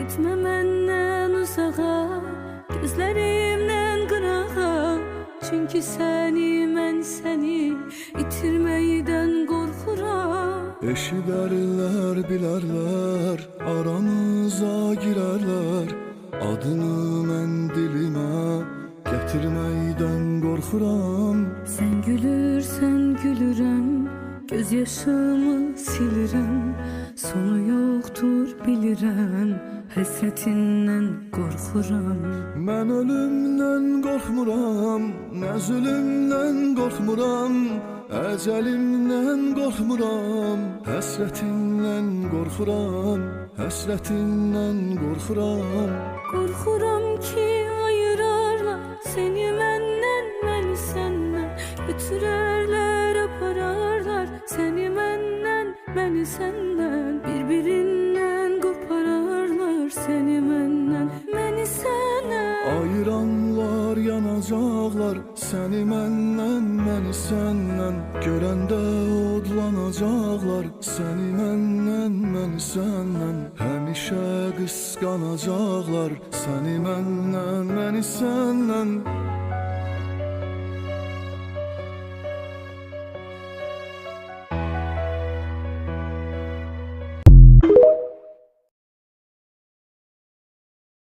Gitme menden uzağa, gözlerimden qırağa. Çünkü seni itirmeyden qorxuram. Eşidərlər, bilərlər, aramıza girərlər. Adını mən dilimə gətirməkdən qorxuram. Sen gülürsen gülürəm, göz yaşımı silirəm. Sonu yoktur bilirəm, həsrətindən qorxuram. Mən ölümdən qorxmuram, nə zülümdən qorxmuram. Əcəlimdən qorxmuram, həsrətindən qorxuram. Həsrətindən qorxuram. Qorxuram ki ayırarlar seni məndən, məni səndən. Götürərlər, apararlar seni məndən, məni səndən. Bir-birindən qopararlar seni məndən, məni səndən. Ayıranlar yanacaqlar, səni məndən, məni səndən. Görəndə odlanacaqlar, səni məndən, məni səndən. Həmişə qısqanacaqlar, səni məndən, məni səndən.